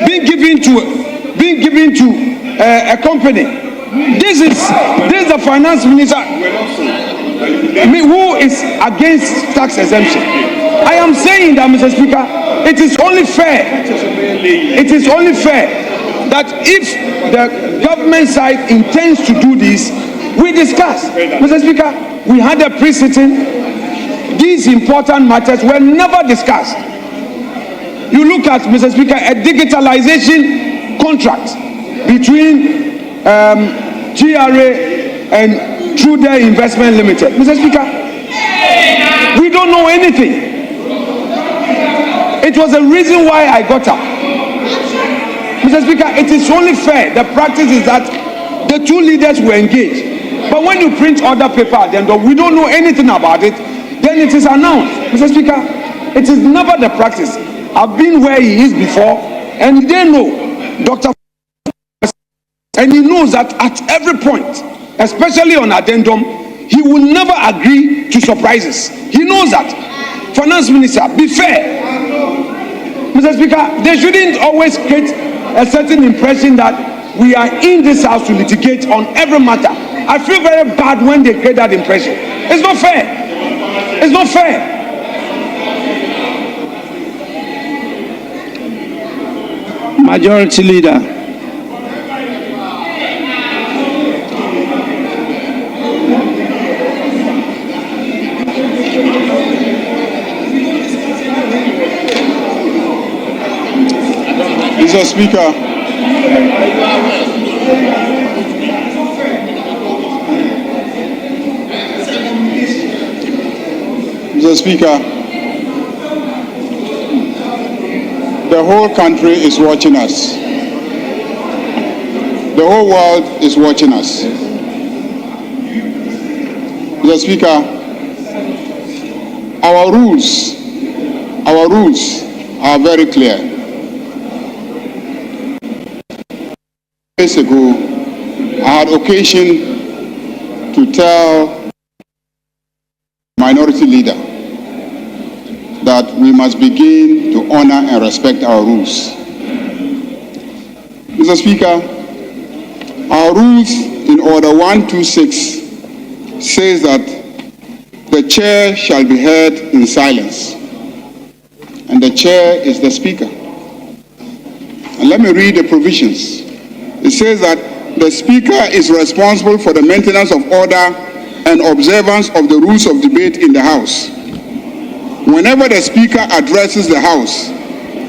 being given to a company. This is the finance minister who is against tax exemption. I am saying that, Mr. Speaker, it is only fair. It is only fair that if the government side intends to do this, we discuss. Mr. Speaker, we had a pre-sitting. These important matters were never discussed. You look at, Mr. Speaker, a digitalization contract between GRA and Trudeau Investment Limited. Mr. Speaker, we don't know anything. It was a reason why I got up. Mr. Speaker, it is only fair. The practice is that the two leaders were engaged. But when you print other paper at the end of, we don't know anything about it, then it is announced. Mr. Speaker, it is never the practice. I've been where he is before, and they know, Dr. And he knows that at every point, especially on addendum, he will never agree to surprises. He knows that. Finance Minister, be fair. Mr. Speaker, they shouldn't always create a certain impression that we are in this house to litigate on every matter. I feel very bad when they create that impression. It's not fair. It's not fair. Majority Leader. Mr. Speaker, Mr. Speaker, the whole country is watching us. The whole world is watching us. Mr. Speaker, our rules are very clear. Days ago, I had occasion to tell Minority Leader that we must begin to honor and respect our rules. Mr. Speaker, our rules in Order 126 says that the chair shall be heard in silence, and the chair is the speaker. And let me read the provisions. It says that the speaker is responsible for the maintenance of order and observance of the rules of debate in the House. Whenever the speaker addresses the House,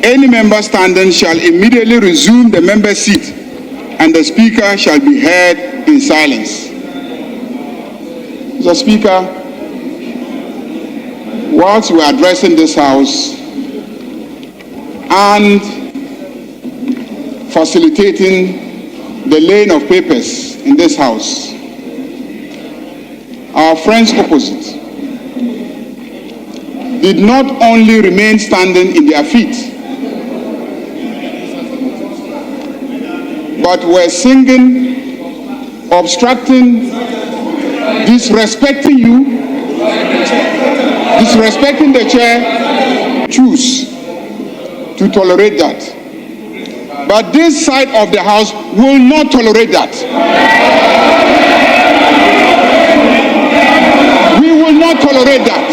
any member standing shall immediately resume the member's seat, and the speaker shall be heard in silence. Mr. Speaker, whilst we are addressing this House and facilitating the laying of papers in this House, our friends opposite did not only remain standing in their feet, but were singing, obstructing, disrespecting you, disrespecting the chair. Choose to tolerate that. But this side of the House will not tolerate that. We will not tolerate that.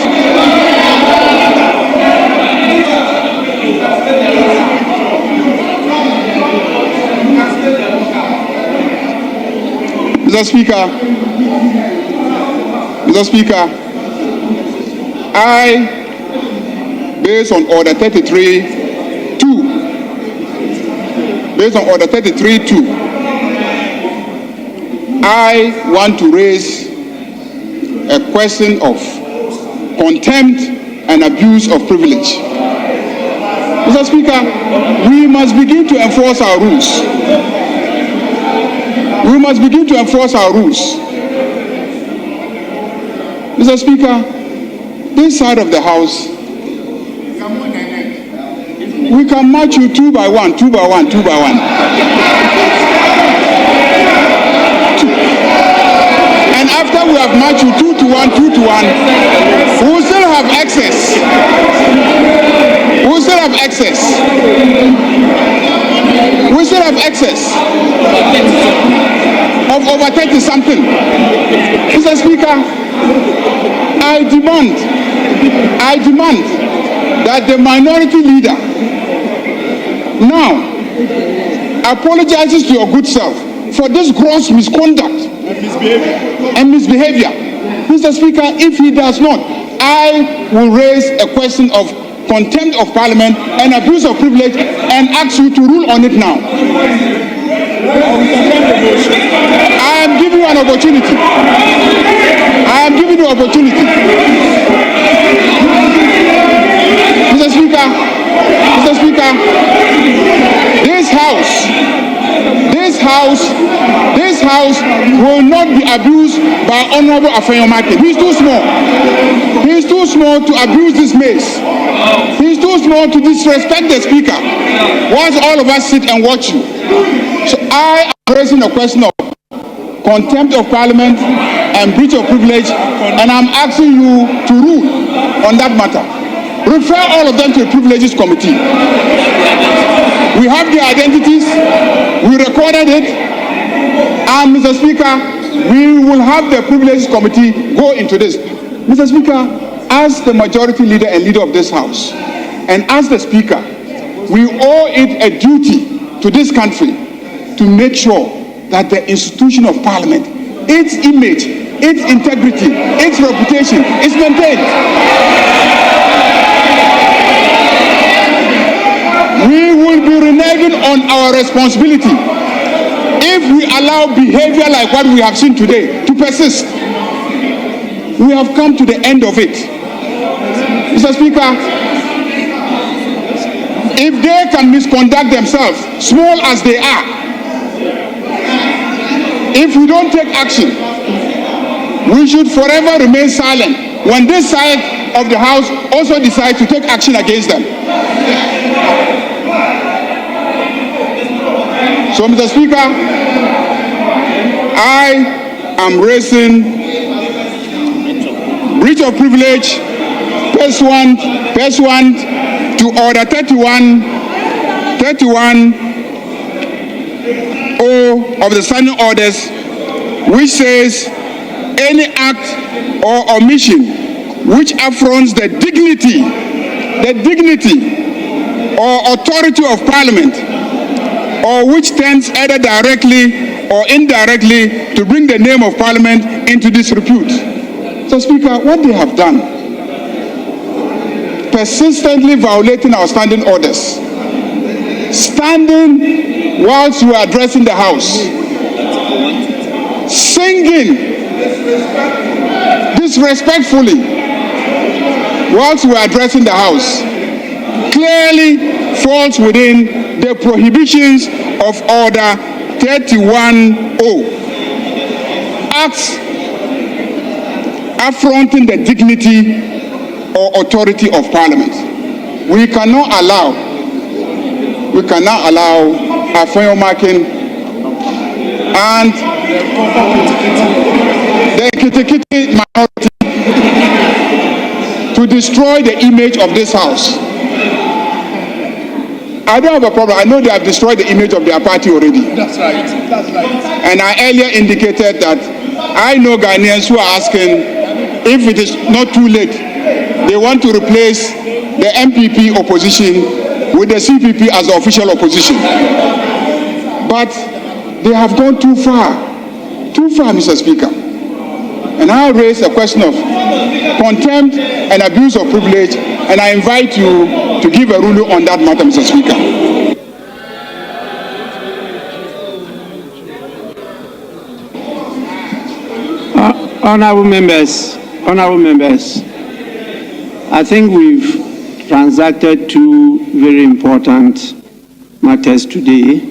Mr. Speaker, I, based on Order 33(2), I want to raise a question of contempt and abuse of privilege. Mr. Speaker, we must begin to enforce our rules. We must begin to enforce our rules. Mr. Speaker, this side of the House, we can march you two by one. And after we have marched you 2 to 1, we will still have access. excess of over 30 something. Mr. Speaker, I demand that the minority leader now apologizes to your good self for this gross misconduct and misbehavior. Mr. Speaker, if he does not, I will raise a question of contempt of parliament and abuse of privilege and ask you to rule on it now. I am giving you an opportunity. I am giving you an opportunity. Mr. Speaker, this house will not be abused by Honorable Afenyomarkin. He's too small. He's too small to abuse this mace. He's too small to disrespect the speaker once all of us sit and watch you. So I am raising a question of contempt of parliament and breach of privilege, and I'm asking you to rule on that matter. Refer all of them to the privileges committee. We have their identities, we recorded it, and Mr. Speaker, we will have the privileges committee go into this. Mr. Speaker, as the majority leader and leader of this house, and as the speaker, we owe it a duty to this country to make sure that the institution of parliament, its image, its integrity, its reputation is maintained. We will be reneging on our responsibility if we allow behavior like what we have seen today to persist. We have come to the end of it. Mr. Speaker, if they can misconduct themselves, small as they are, if we don't take action, we should forever remain silent when this side of the house also decides to take action against them. So, Mr. Speaker, I am raising breach of privilege pursuant to Order 31O of the Standing Orders, which says any act or omission which affronts the dignity or authority of Parliament, or which tends either directly or indirectly to bring the name of Parliament into disrepute. So, Speaker, what they have done, persistently violating our standing orders, standing whilst you are addressing the House, singing disrespectfully whilst we are addressing the House, clearly falls within the prohibitions of Order 31O. Acts affronting the dignity or authority of Parliament. We cannot allow Afenyomarkin and the Kitikiti minority to destroy the image of this house. I don't have a problem. I know they have destroyed the image of their party already. That's right. And I earlier indicated that I know Ghanaians who are asking if it is not too late. They want to replace the NPP opposition with the CPP as the official opposition. But they have gone too far, Mr. Speaker. And I raise a question of contempt and abuse of privilege, and I invite you to give a ruling on that matter, Mr. Speaker. Honorable members, I think we've transacted two very important matters today.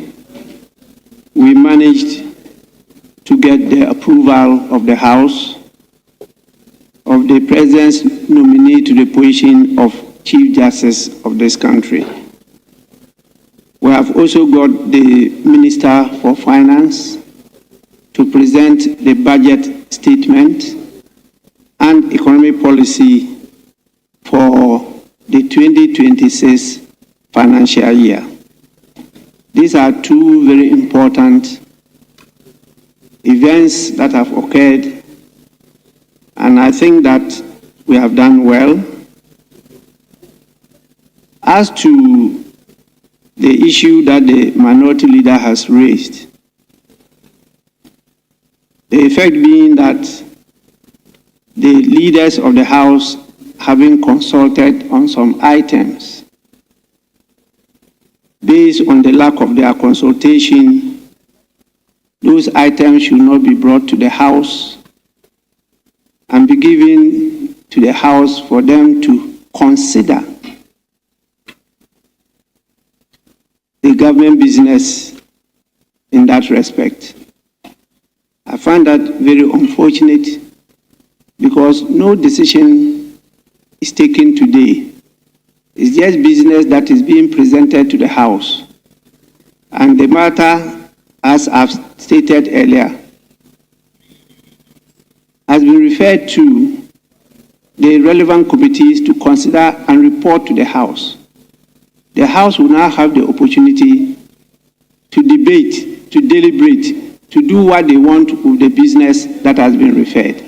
We managed to get the approval of the House of the President's nominee to the position of Chief Justice of this country. We have also got the Minister for Finance to present the budget statement and economic policy for the 2026 financial year. These are two very important events that have occurred, and I think that we have done well. As to the issue that the minority leader has raised, the effect being that the leaders of the House, having consulted on some items, based on the lack of their consultation, those items should not be brought to the House and be given to the House for them to consider the government business in that respect. I find that very unfortunate because no decision is taken today. It's just business that is being presented to the House. And the matter, as I've stated earlier, has been referred to the relevant committees to consider and report to the House. The House will now have the opportunity to debate, to deliberate, to do what they want with the business that has been referred.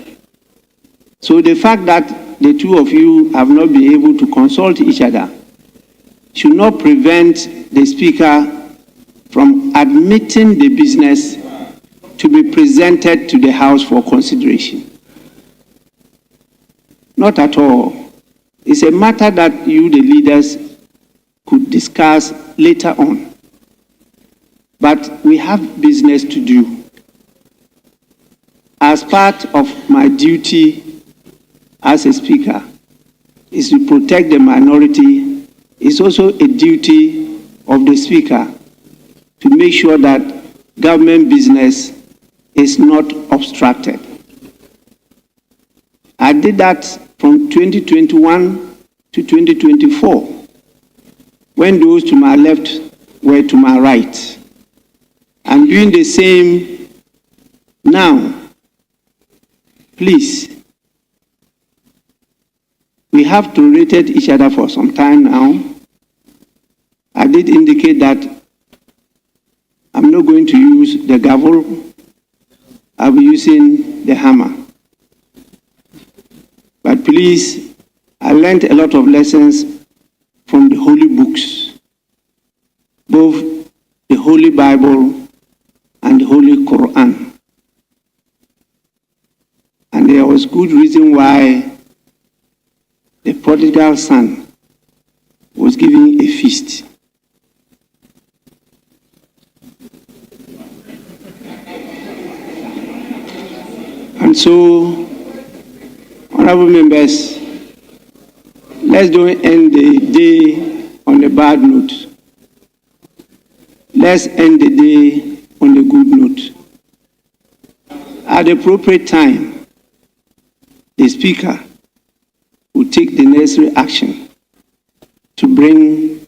So the fact that the two of you have not been able to consult each other should not prevent the Speaker from admitting the business to be presented to the House for consideration. Not at all. It's a matter that you, the leaders, could discuss later on. But we have business to do. As part of my duty as a Speaker is to protect the minority. It's also a duty of the Speaker to make sure that government business is not obstructed. I did that from 2021 to 2024, when those to my left were to my right. I'm doing the same now. Please. We have tolerated each other for some time now. I did indicate that I'm not going to use the gavel. I'll be using the hammer. But please, I learned a lot of lessons from the holy books, both the Holy Bible and the Holy Quran. And there was good reason why the prodigal son was giving a feast. And so, honorable members, let's don't end the day on a bad note. Let's end the day on a good note. At the appropriate time, the Speaker will take the necessary action to bring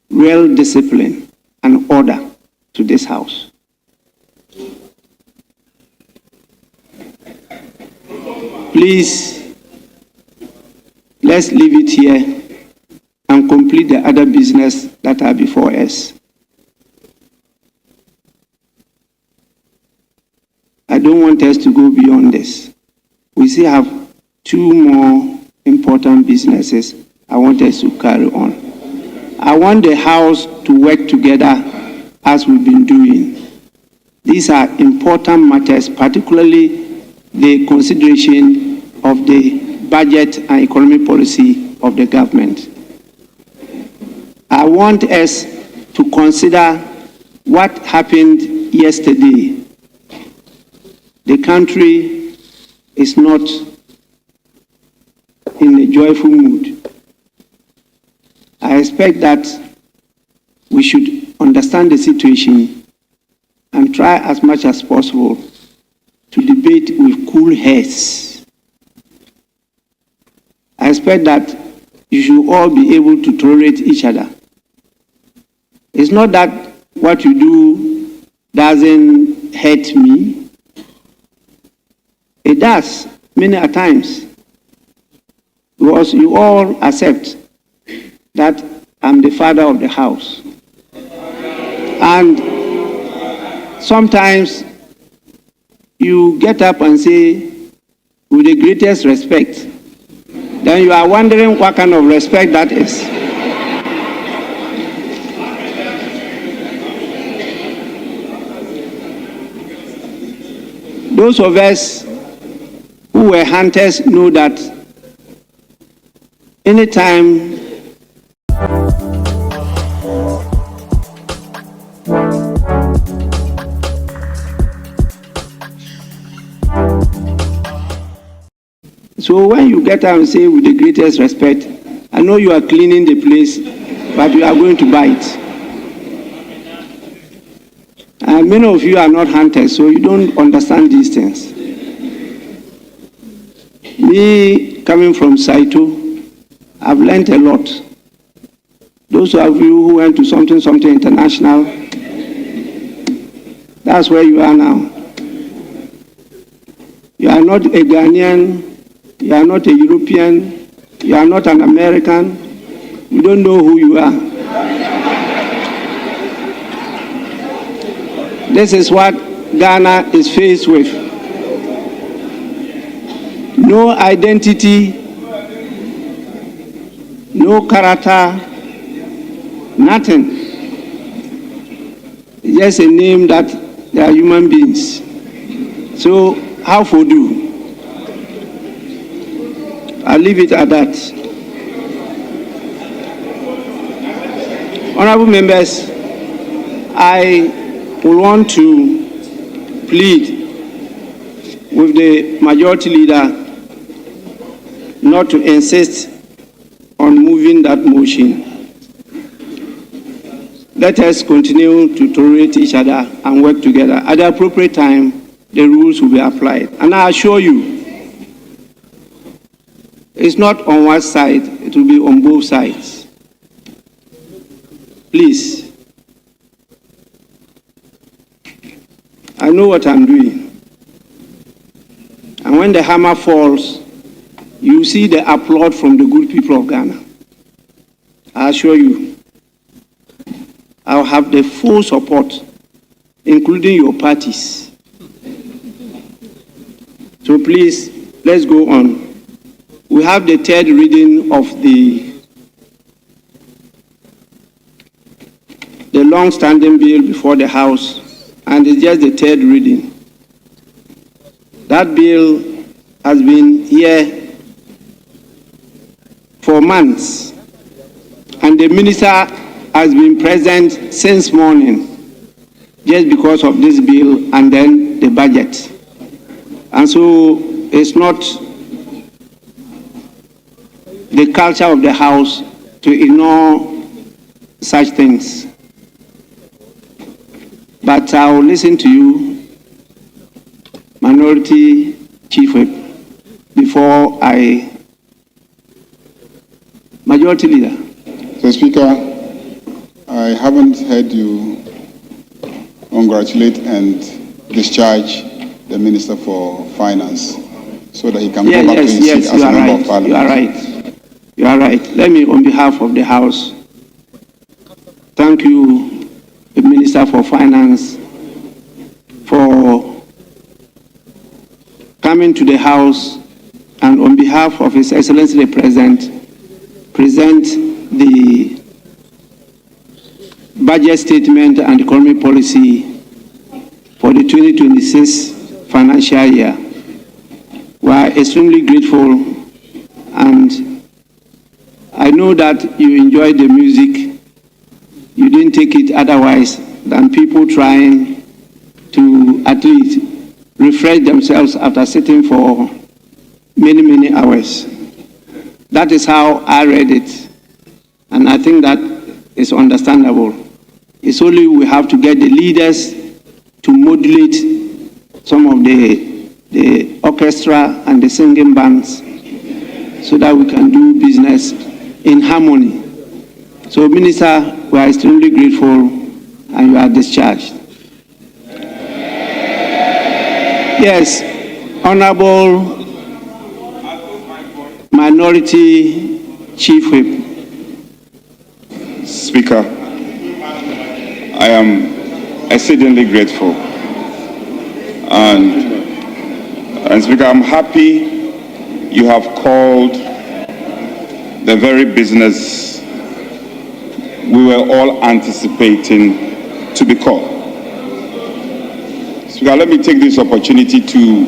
real discipline and order to this House. Please, let's leave it here and complete the other business that are before us. I don't want us to go beyond this. We still have two more important businesses I want us to carry on. I want the House to work together as we've been doing. These are important matters, particularly the consideration of the budget and economic policy of the government. I want us to consider what happened yesterday. The country is not in a joyful mood. I expect that we should understand the situation and try as much as possible to debate with cool heads. I expect that you should all be able to tolerate each other. It's not that what you do doesn't hurt me. It does, many a times. Because you all accept that I'm the father of the house. And sometimes you get up and say, with the greatest respect, then you are wondering what kind of respect that is. Those of us who were hunters know that anytime so when you get up and say with the greatest respect, I know you are cleaning the place, but you are going to bite. And many of you are not hunters, so you don't understand these things. Me, coming from Saito, I've learned a lot. Those of you who went to something international, that's where you are now. You are not a Ghanaian, you are not a European, you are not an American, you don't know who you are. This is what Ghana is faced with. No identity, no character, nothing. It's just a name that they are human beings. So how for do? I'll leave it at that. Honorable members, I will want to plead with the majority leader not to insist on moving that motion. Let us continue to tolerate each other and work together. At the appropriate time, the rules will be applied. And I assure you, it's not on one side, it will be on both sides. Please. I know what I'm doing. And when the hammer falls, you see the applaud from the good people of Ghana. I assure you, I'll have the full support, including your parties. So please, let's go on. We have the third reading of the long-standing bill before the House, and it's just the third reading. That bill has been here for months, and the minister has been present since morning just because of this bill and then the budget. And so it's not the culture of the House to ignore such things. But I will listen to you, Minority Chief Whip, before I... Majority Leader. So, Speaker, I haven't heard you congratulate and discharge the Minister for Finance so that he can go back to his seat as a member of Parliament. You are right. You are right. Let me, on behalf of the House, thank you, the Minister for Finance, for coming to the House and on behalf of His Excellency the President, present the budget statement and economic policy for the 2026 financial year. We are extremely grateful, and I know that you enjoyed the music. You didn't take it otherwise than people trying to at least refresh themselves after sitting for many, many hours. That is how I read it, and I think that is understandable. It's only we have to get the leaders to modulate some of the orchestra and the singing bands so that we can do business in harmony. So, Minister, we are extremely grateful and you are discharged. Yes, Honorable Minority Chief Whip. Speaker, I am exceedingly grateful. And Speaker, I'm happy you have called the very business we were all anticipating to be called. Speaker, let me take this opportunity to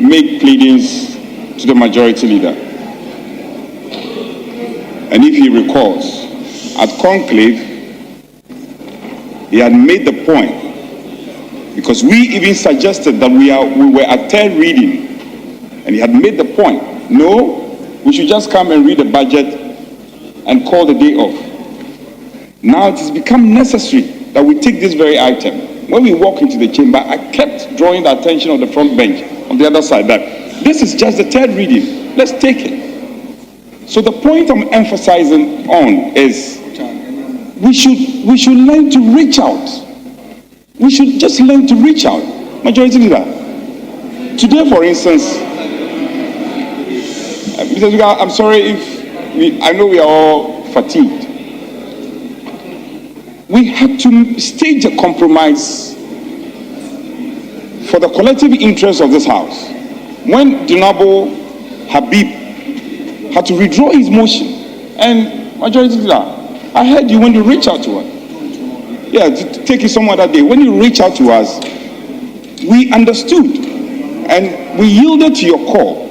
make pleadings to the majority leader. And if he recalls, at conclave, he had made the point, because we even suggested that we were at third reading, and he had made the point, no, we should just come and read the budget and call the day off. Now it has become necessary that we take this very item. When we walk into the chamber, I kept drawing the attention of the front bench on the other side that this is just the third reading. Let's take it. So the point I'm emphasizing on is we should learn to reach out. We should just learn to reach out. Majority Leader, today, for instance, Mr. Speaker, I'm sorry if I know we are all fatigued. We had to stage a compromise for the collective interest of this House. When Honorable Habib had to withdraw his motion, and Majority Leader, I heard you when you reach out to us. Yeah, to take it some other day. When you reach out to us, we understood and we yielded to your call.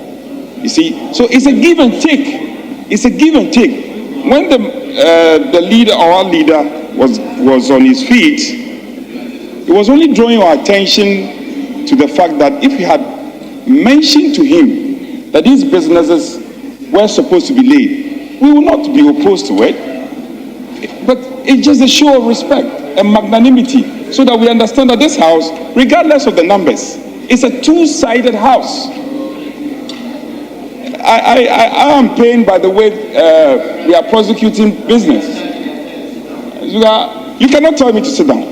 You see, so it's a give and take. It's a give and take. When the leader, our leader, was on his feet, it was only drawing our attention to the fact that if we had mentioned to him that these businesses were supposed to be laid, we will not be opposed to it. But it's just a show of respect and magnanimity so that we understand that this House, regardless of the numbers, is a two-sided House. I am pained by the way we are prosecuting business. You cannot tell me to sit down.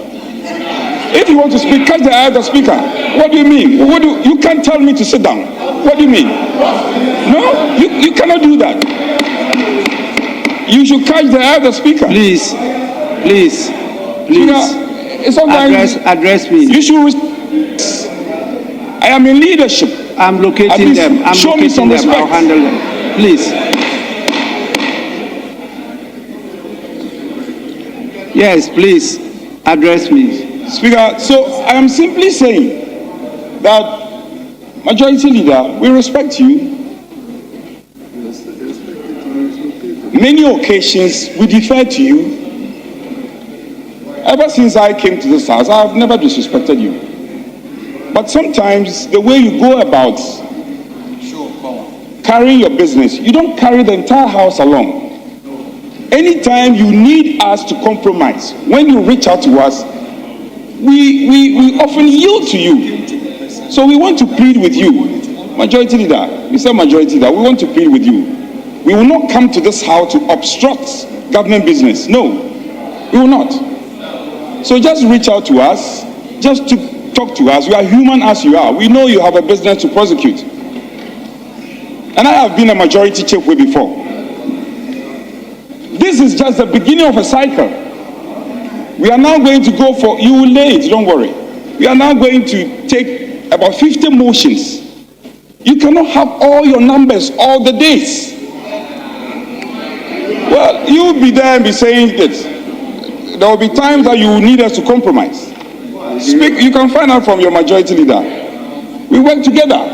If you want to speak, catch the eye of the speaker. What do you mean? You can't tell me to sit down. What do you mean? No, you cannot do that. You should catch the eye of the speaker. Please. It's Address me. You should. I am in leadership. I'm locating them. Show me some respect. I'll handle them. Please. Yes, please. Address me. Speaker, so I am simply saying that, Majority Leader, we respect you. Many occasions we defer to you. Ever since I came to this House, I have never disrespected you. But sometimes the way you go about carrying your business, you don't carry the entire House along. Anytime you need us to compromise, when you reach out to us, we often yield to you. So we want to plead with you. Majority Leader, Mr. Majority Leader, we want to plead with you. We will not come to this House to obstruct government business. No, we will not. So just reach out to us, just to talk to us. You are human as you are. We know you have a business to prosecute. And I have been a majority chief way before. This is just the beginning of a cycle. We are now going to go for, you will lay it, don't worry. We are now going to take about 50 motions. You cannot have all your numbers all the days. Well, you will be there and be saying this. There will be times that you will need us to compromise. Speak, you can find out from your majority leader. We work together.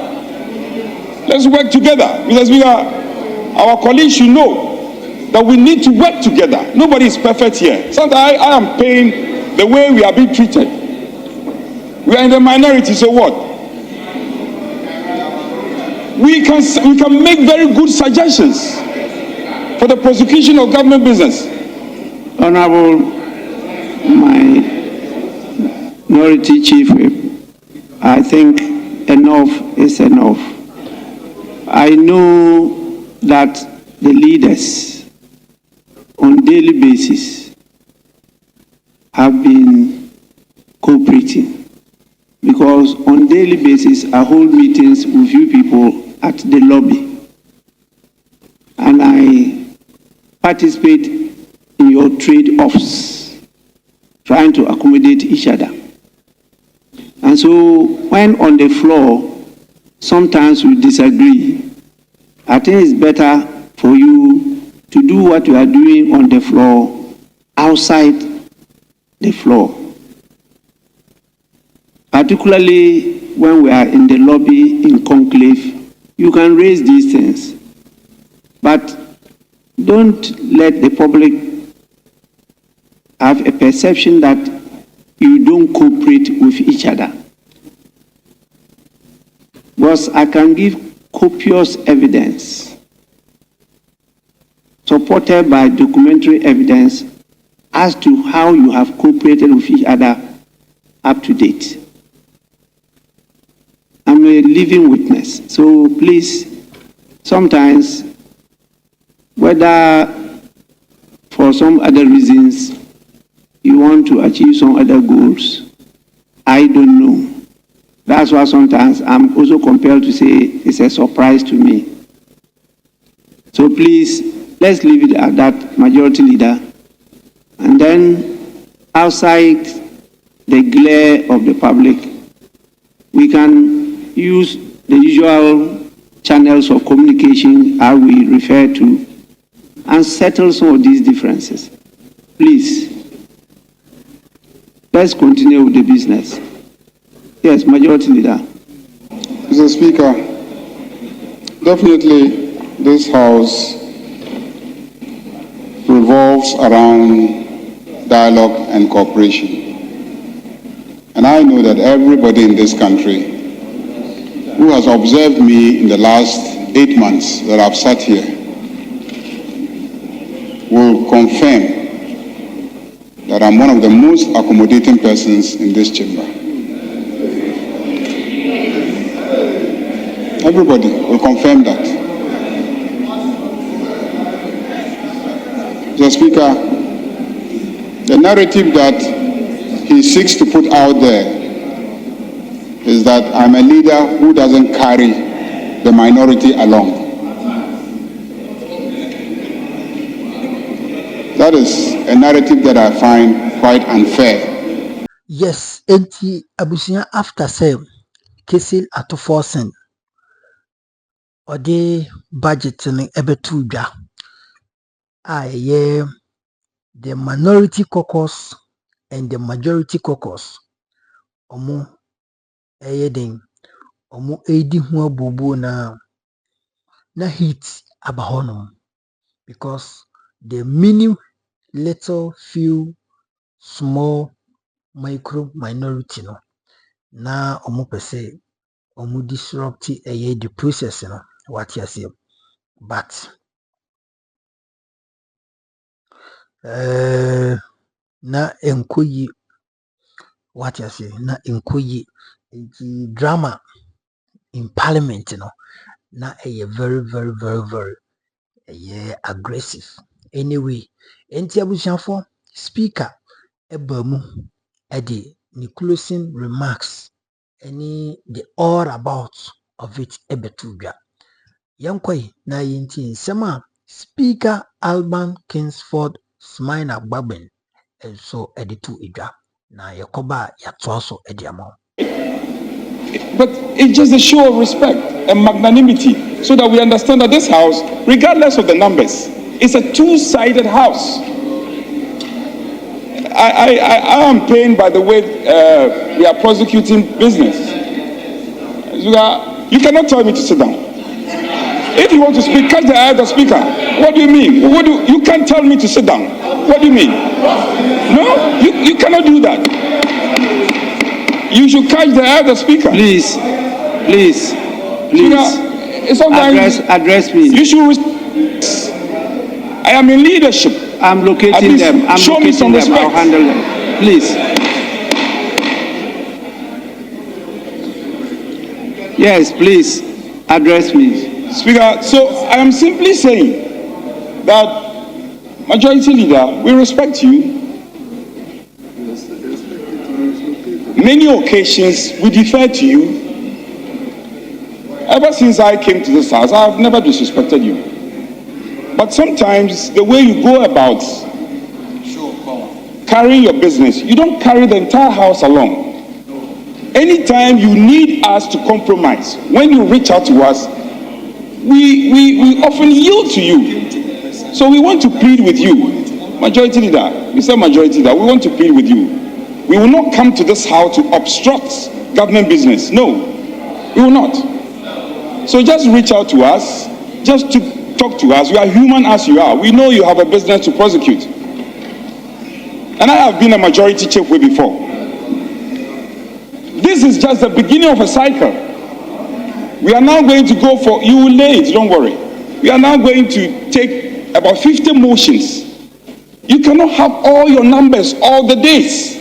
Let's work together. Because our colleagues should know that we need to work together. Nobody is perfect here. Sometimes I am paying the way we are being treated. We are in the minority, so what? We can make very good suggestions for the prosecution of government business. Honorable, Minority Chief Whip, I think enough is enough. I know that the leaders on daily basis have been cooperating, because on daily basis I hold meetings with you people at the lobby and I participate in your trade-offs, trying to accommodate each other. And so when on the floor, sometimes we disagree. I think it's better for you to do what you are doing on the floor outside the floor. Particularly when we are in the lobby in conclave, you can raise these things. But don't let the public have a perception that you don't cooperate with each other. Because I can give copious evidence, supported by documentary evidence, as to how you have cooperated with each other up to date. I'm a living witness. So please, sometimes, whether for some other reasons you want to achieve some other goals, I don't know. That's why sometimes I'm also compelled to say it's a surprise to me. So please, let's leave it at that, Majority Leader. And then outside the glare of the public, we can use the usual channels of communication as we refer to and settle some of these differences. Please, let's continue with the business. Yes, Majority Leader. Mr. Speaker, definitely this House revolves around dialogue and cooperation. And I know that everybody in this country who has observed me in the last 8 months that I've sat here will confirm that I'm one of the most accommodating persons in this chamber. Everybody will confirm that. Mr. Speaker, the narrative that he seeks to put out there is that I'm a leader who doesn't carry the minority along. That is a narrative that I find quite unfair. Yes, enti abusia after same Kesil ato forcing or the budget in ebetu dwa. Yeah, the minority caucus and the majority caucus. Omo den omo edi ho abubu na hit abahonom because the many little few small micro minority no na omo pese omo disrupt the process no what you say but na enkoyi what you say na enkoyi the drama in parliament no na very aggressive anyway enti abusiafo speaker ebamu edi ni closing remarks any the all about of it ebetudwa yankoi na yinti nsema Speaker Alban Kingsford Smina Babin and so editu idwa na yakoba yatwaso ediamo. But it's just a show of respect and magnanimity so that we understand that this house, regardless of the numbers, is a two-sided house. I am pained by the way we are prosecuting business. You cannot tell me to sit down. If you want to speak, catch the eye of the speaker. What do you mean? You can't tell me to sit down. What do you mean? No, you cannot do that. You should catch the eye of the speaker. Please. Address me. You should. I am in leadership. I'm locating them. Show me some respect. I'll handle them. Please. Yes, please. Address me. Speaker, so I am simply saying that, Majority Leader, we respect you. Many occasions we defer to you. Ever since I came to this house, I have never disrespected you. But sometimes the way you go about carrying your business, you don't carry the entire house along. Anytime you need us to compromise, when you reach out to us, we often yield to you. So we want to plead with you. Majority Leader, Mr. Majority Leader, we want to plead with you. We will not come to this house to obstruct government business. No, we will not. So just reach out to us, just to talk to us. We are human as you are. We know you have a business to prosecute. And I have been a majority chief way before. This is just the beginning of a cycle. We are now going to go for, you will lay it, don't worry. We are now going to take about 50 motions. You cannot have all your numbers all the days.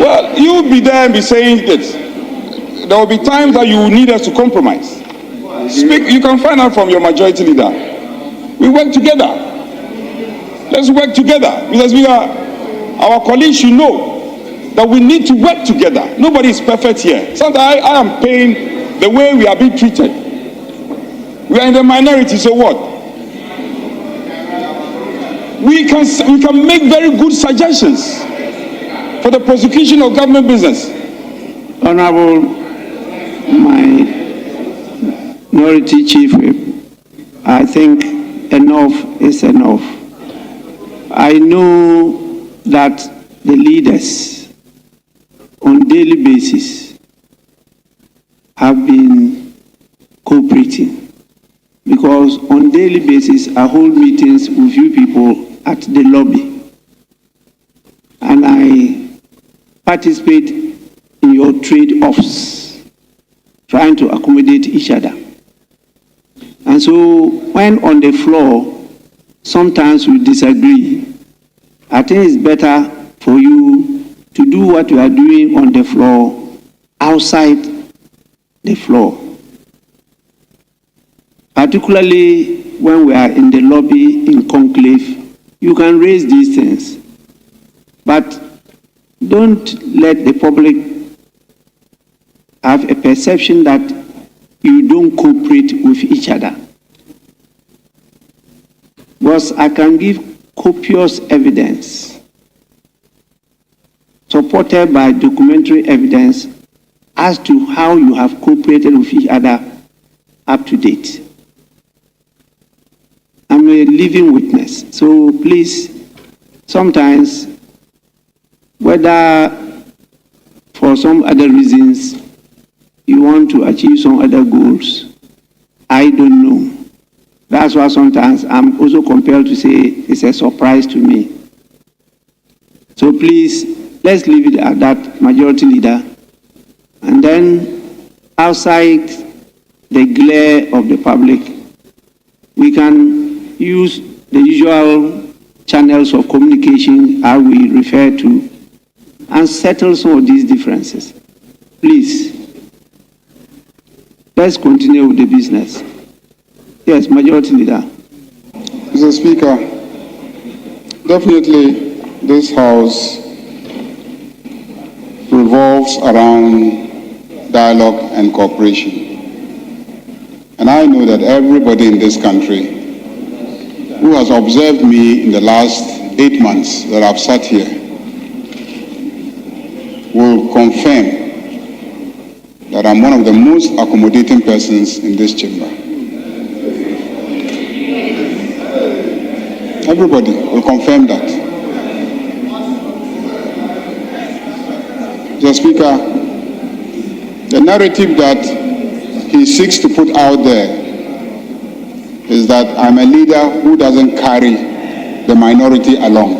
Well, you will be there and be saying this. There will be times that you will need us to compromise. Speak, you can find out from your majority leader. We work together. Let's work together. Because our colleagues should know that we need to work together. Nobody is perfect here. Sometimes I am paying the way we are being treated. We are in the minority, so what? We can make very good suggestions for the prosecution of government business. Honorable, minority chief whip, I think enough is enough. I know that the leaders on daily basis have been cooperating, because on daily basis I hold meetings with you people at the lobby, and I participate in your trade-offs, trying to accommodate each other. And so when on the floor, sometimes we disagree. I think it's better for you to do what you are doing on the floor outside the floor. Particularly when we are in the lobby in conclave, you can raise these things. But don't let the public have a perception that you don't cooperate with each other. Because I can give copious evidence, supported by documentary evidence, as to how you have cooperated with each other up to date. I'm a living witness. So please, sometimes, whether for some other reasons you want to achieve some other goals, I don't know. That's why sometimes I'm also compelled to say it's a surprise to me. So please, let's leave it at that, majority leader. And then outside the glare of the public, we can use the usual channels of communication as we refer to, and settle some of these differences. Please, let's continue with the business. Yes, majority leader. Mr. Speaker, definitely this House revolves around dialogue and cooperation. And I know that everybody in this country who has observed me in the last 8 months that I've sat here will confirm that I'm one of the most accommodating persons in this chamber. Everybody will confirm that. Mr. Speaker, the narrative that he seeks to put out there is that I'm a leader who doesn't carry the minority along.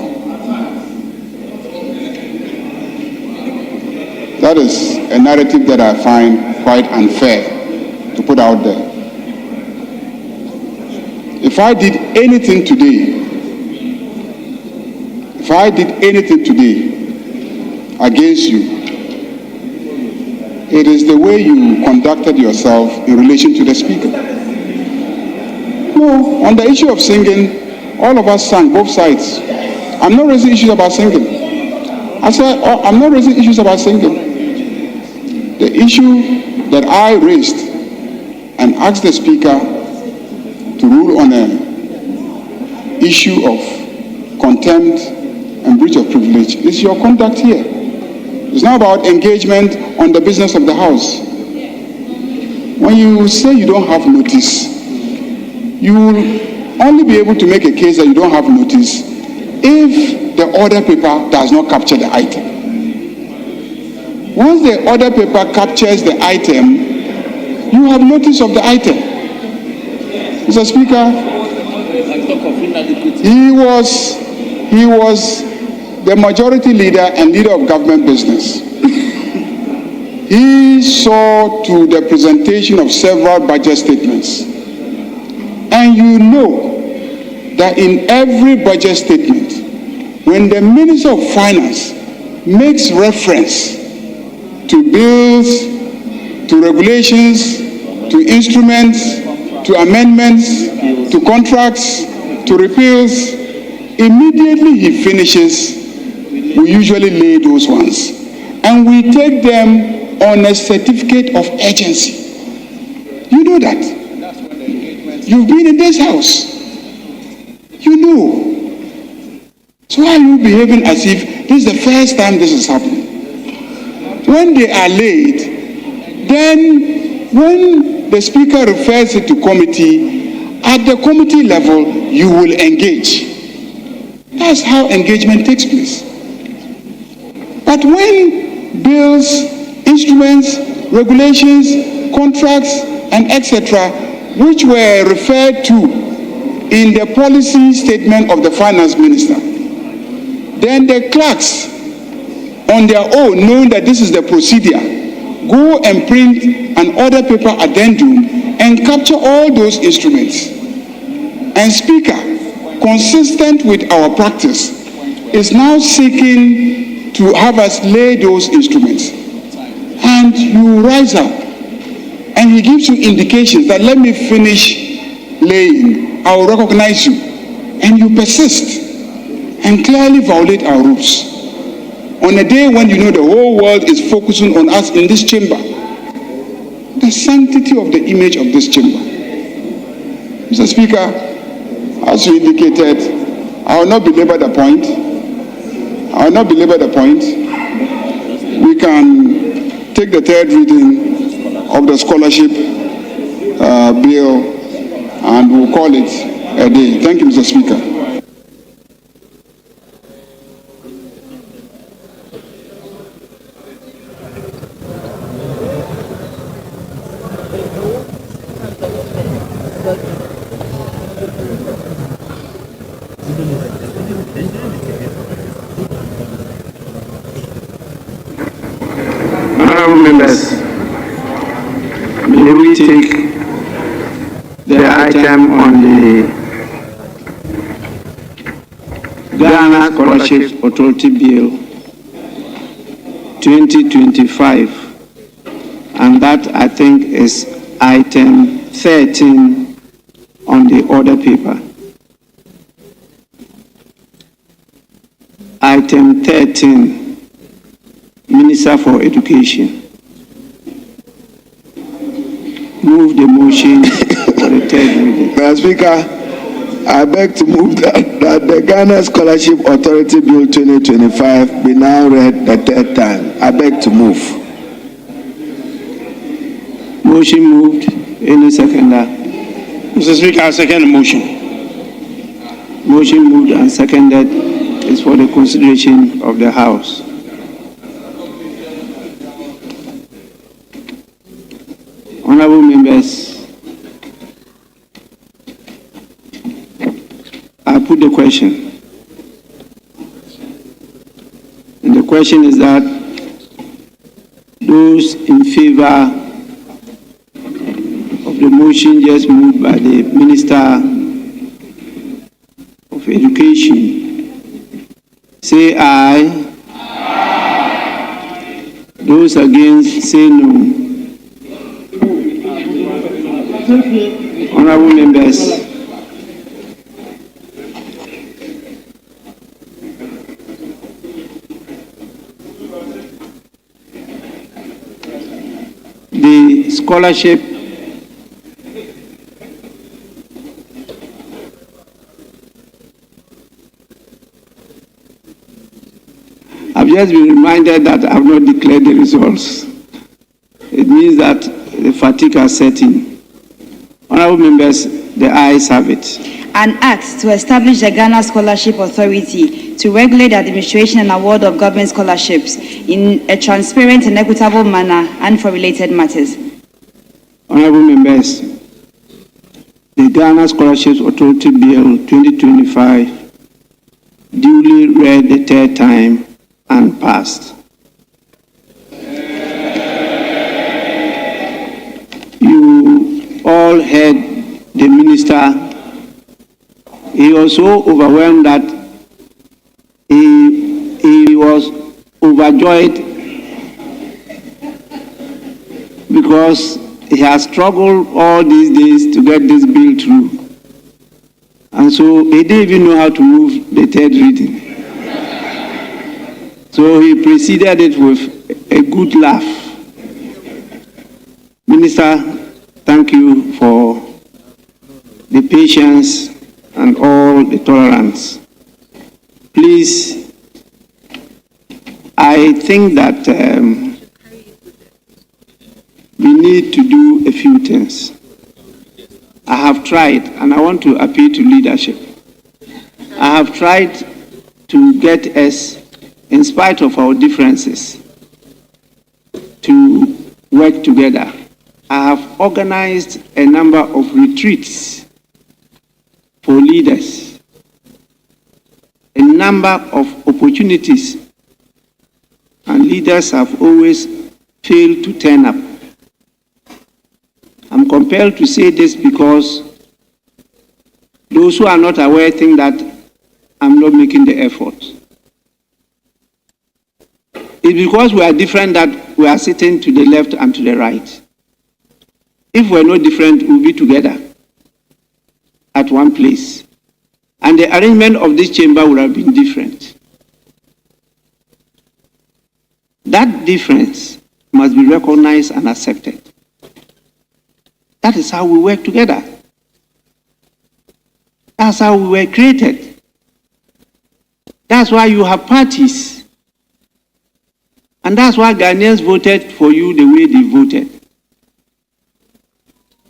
That is a narrative that I find quite unfair to put out there. If I did anything today against you, it is the way you conducted yourself in relation to the Speaker. No, on the issue of singing, all of us sang, both sides. I'm not raising issues about singing. I said, I'm not raising issues about singing. The issue that I raised and asked the Speaker to rule on an issue of contempt and breach of privilege is your conduct here. It's not about engagement on the business of the House. When you say you don't have notice, you will only be able to make a case that you don't have notice if the order paper does not capture the item. Once the order paper captures the item, you have notice of the item. Mr. Speaker, he was the majority leader and leader of government business. He saw to the presentation of several budget statements. And you know that in every budget statement, when the Minister of Finance makes reference to bills, to regulations, to instruments, to amendments, to contracts, to repeals, immediately he finishes, we usually lay those ones. And we take them on a certificate of urgency. You know that. You've been in this house. You know. So why are you behaving as if this is the first time this is happening? When they are late, then when the speaker refers it to committee, at the committee level, you will engage. That's how engagement takes place. But when bills, instruments, regulations, contracts, and etc., which were referred to in the policy statement of the finance minister, then the clerks, on their own, knowing that this is the procedure, go and print an order paper addendum and capture all those instruments. And Speaker, consistent with our practice, is now seeking to have us lay those instruments. And you rise up and he gives you indications that let me finish laying, I will recognize you. And you persist and clearly violate our rules. On a day when you know the whole world is focusing on us in this chamber, the sanctity of the image of this chamber. Mr. Speaker, as you indicated, I will not belabor the point. We can take the third reading of the scholarship bill and we'll call it a day. Thank you, Mr. Speaker. Honourable members, may we take the item on the Ghana Scholarships Authority Bill 2025, and that I think is item 13 on the order paper. Item 13, Minister for Education. Move the motion for the third reading. Mr. Speaker, I beg to move that the Ghana Scholarship Authority Bill 2025 be now read the third time. I beg to move. Motion moved. Any seconder? Mr. Speaker, I second the motion. Motion moved and seconded is for the consideration of the House. Honourable members, I put the question. And the question is that those in favor of the motion just moved by the Minister of Education, say aye. Those against, say no. Honourable members, the scholarship I've just been reminded that I've not declared the results. It means that the fatigue has set in. Honorable members, the ayes have it. An act to establish the Ghana Scholarship Authority to regulate the administration and award of government scholarships in a transparent and equitable manner and for related matters. Honorable members, the Ghana Scholarships Authority Bill 2025 duly read the third time and passed. You all heard the minister. He was so overwhelmed that he was overjoyed because he has struggled all these days to get this bill through. And so he didn't even know how to move the third reading. So he preceded it with a good laugh. Minister, thank you for the patience and all the tolerance. Please, I think that we need to do a few things. I have tried, and I want to appeal to leadership. I have tried to get us, in spite of our differences, to work together. I have organized a number of retreats for leaders, a number of opportunities, and leaders have always failed to turn up. I'm compelled to say this because those who are not aware think that I'm not making the effort. It's because we are different that we are sitting to the left and to the right. If we're not different, we'll be together at one place. And the arrangement of this chamber would have been different. That difference must be recognized and accepted. That is how we work together. That's how we were created. That's why you have parties. And that's why Ghanaians voted for you the way they voted.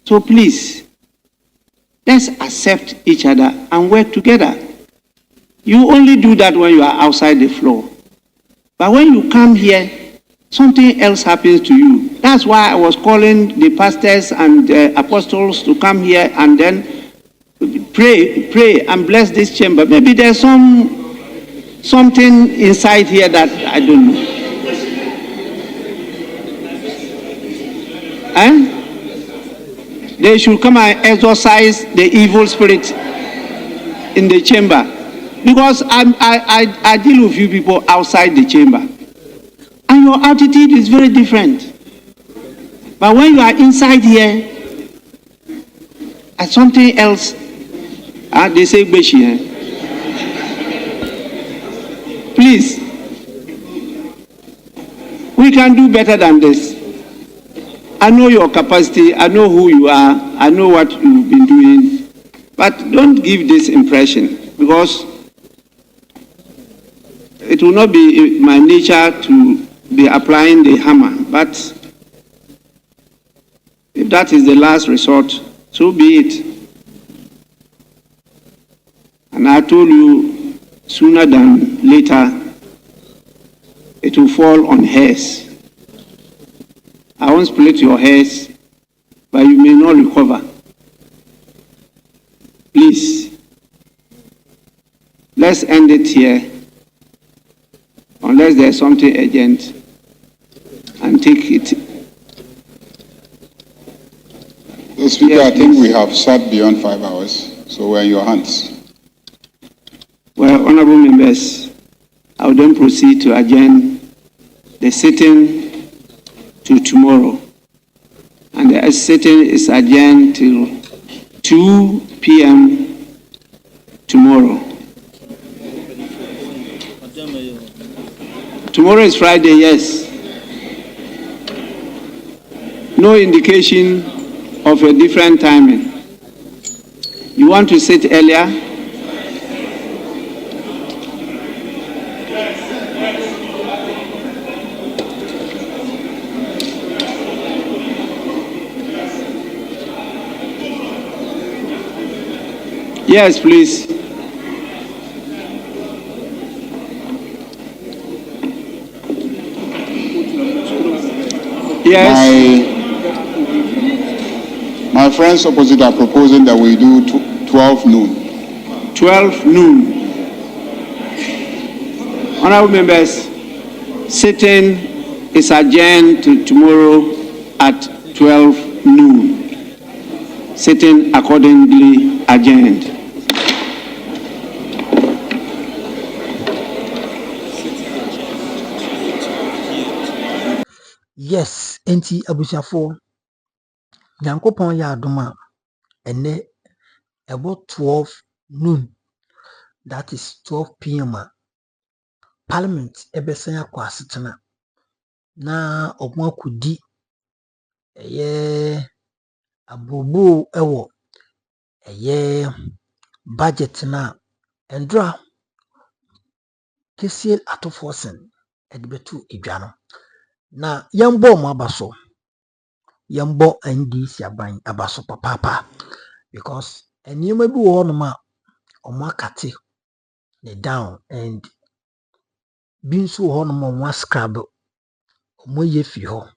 So please, let's accept each other and work together. You only do that when you are outside the floor. But when you come here, something else happens to you. That's why I was calling the pastors and the apostles to come here and then pray and bless this chamber. Maybe there's something inside here that I don't know. They should come and exorcise the evil spirit in the chamber. Because I deal with you people outside the chamber. And your attitude is very different. But when you are inside here, and something else, they say, Beshi. Please, we can do better than this. I know your capacity, I know who you are, I know what you've been doing, but don't give this impression, because it will not be my nature to be applying the hammer, but if that is the last resort, so be it. And I told you, sooner than later, it will fall on hairs. I won't split your hairs, but you may not recover. Please, let's end it here, unless there's something urgent, and take it. The Speaker, yes, I think we have sat beyond 5 hours, so we're in your hands. Well, honorable members, I will then proceed to adjourn the sitting to tomorrow. And the sitting is adjourned till 2 p.m. tomorrow. Tomorrow is Friday, yes. No indication of a different timing. You want to sit earlier? Yes, please. Yes. My friends opposite are proposing that we do 12 noon. 12 noon. Honorable members, sitting is adjourned to tomorrow at 12 noon. Sitting accordingly adjourned. Yes, enti abusiafo. Nyankopon ya adoma ene about 12 noon. That is 12 p.m. Parliament ebesan akwa asetena. Na omo akudi abobo ewo budget na endra kesiel atofosen edbetu edwano. Na yambo mo abaso. Yambo NDC aban abaso papa because eniyema bi wo honoma omo akate ne down and binsu wo honoma omo scrabble omo ye fi ho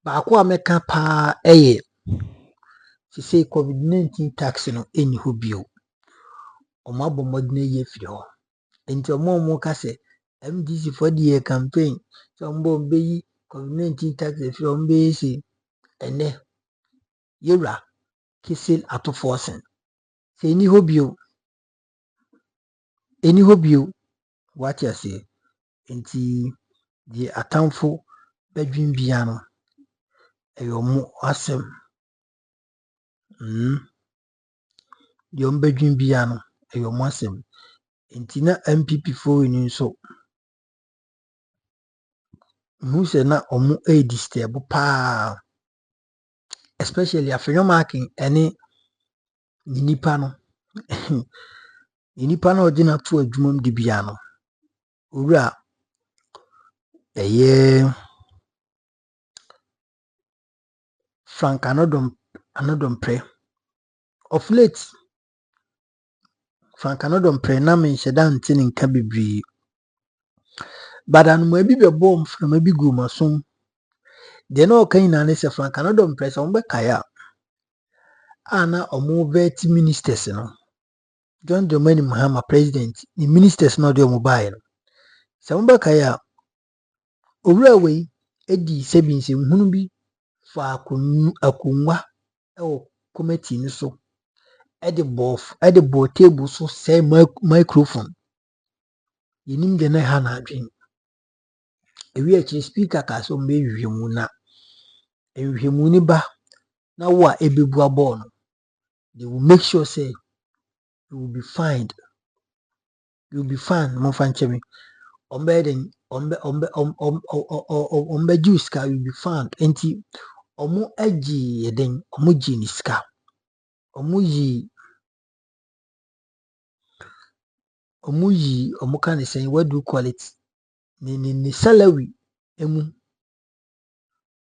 ba ko ameka pa say COVID-19 tax no eni ho bio omo abomodne ye fi ho enti omo ka se MDC for the campaign so mbo beyi COVID-19 tax e fi ho mbe si ene yewra kisil atofosen se eni ho bio what you say enti the atamfo bedwin bia no eyomo asem the bedwin bia no eyomo asem enti na NPP fo ni nso who say na omo disturb pa especially afenyo marking any nipa no nipa na odina to adwumam de bia no owura Frank anodom pre of late Frank anodom pre na me sheda ntini nka bibiri but anu ma bi be bom from abi gu masom de na okan na ne se Frank anodom pre so mbe kaya ana omo vet ministers no John Hon Mahama president ni ministers no de omo bae no se mbe kaya owura we edi sebinse hunu bi fa akunwa o committee ni so edi bo table so say microphone yinim de na ha na adwen ewi achi speaker ka so mbe hwehwemu na hwehwemu ni ba na wo a ebebu abo no they will make sure say you will be fined mo fan chemi ombe juice ka you will be fined enti omo agi eden omo gi ni ska omo kan say what do you call it ni salary emu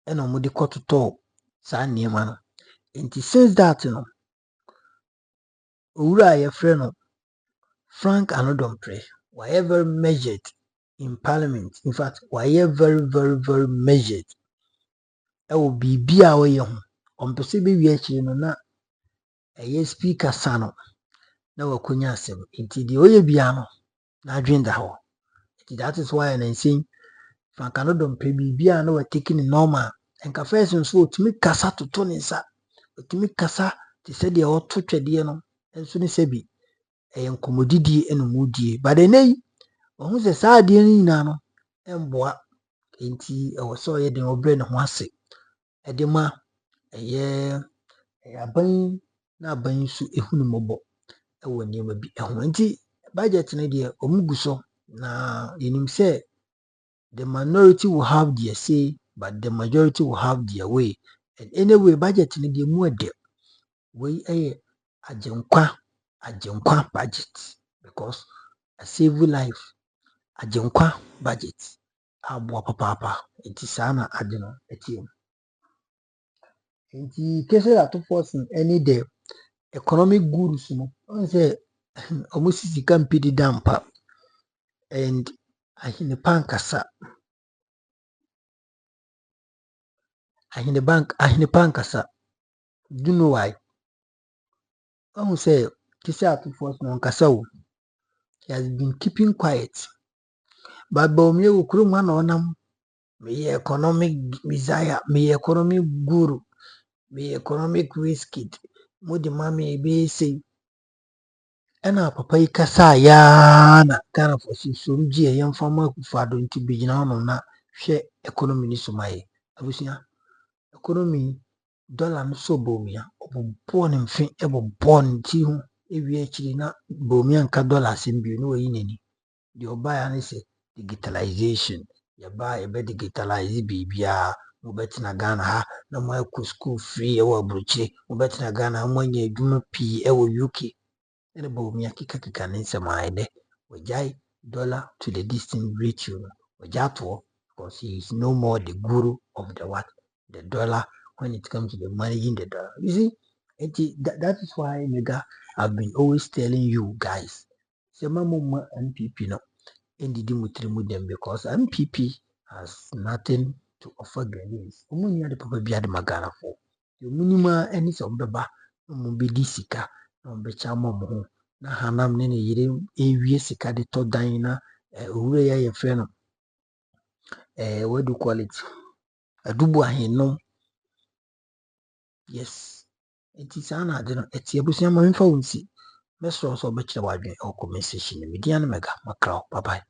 ena omo de kototo sa niema no enti since that no owura ye frɛ no Frank anodom pre were very measured in parliament in fact were very measured ewo bibia o ye ho ompese be wi akiri no na speaker sano na wakonya asem enti de oye bia no na adwen da ho that is why I say Frank anodom pre bibia na we taking normal enka first nso otumi kasa toto ne nsa otumi kasa te se de o to twede no enso ne sebi enkomodidie enomudie but enei ohun se saa de ni na no emboa enti ewo so ye de obre ne ho ase edema aban na aban su ehunu mobo ewo niema bi eho enti budget ne de omuguso na yenim se the minority will have their say but the majority will have their way and anyway budget ne de mu ade we agenkwa budget because a save life agenkwa budget aboa papa enti sana ade no etie enti kese that to force any day economic gurus no on say almost sika mpidi dampa and ahine pankasa ahine pankasa. Do you know why? I will say Kisa to force no nkasa. He has been keeping quiet. But Bomie Ukruma no nam me economic desire, me economic guru, me economic risk it. Mudi mami be say ɛna papa yi kasa ya na Ghana for so gye yɛn fama kufado nti begyina no na hwɛ economy ni so mai abusia economy dollar no so bomia obobɔ ne mfe ɛbobɔ ne ti ho ewie akyiri na bomia nka dollar asɛm bi no wayi nani deɛ ɔbaa ne sɛ digitalization yɛbaa yɛbɛ digitalize biribiara mobɛtena Ghana ha na mo akɔ school free ɛwɔ aburokyire mobɛtena Ghana ha mo anya adwuma pii ɛwɔ UK. And Bomia kika ne nsɛm ayɛ dɛ wɔgyae dollar to the distant ratio no wɔgya toɔ because he is no more the guru of the what the dollar when it comes to the managing the dollar. You see, that is why Mega I've been always telling you guys sɛ mama NPP no ndidi mutiri mu dem because NPP has nothing to offer Ghanaians. Omo ni ade papa bi ade magana fo. Yo minima eni sɛ ɔbɛba na ɔmo bɛdi sika na ɔmo bɛkyɛ ama ɔmo ho na hanam ne yere ewie sika de tɔ dan na owura yɛ yɛfrɛ no what do you call it adubu ahenom. Yes, enti saa na ade no ɛti abusua ma mfa wo nsi mɛsrɛ sɛ ɔbɛkyerɛ w'adwene ɛwɔ comment section no. Media no Mega makraw. Bye bye.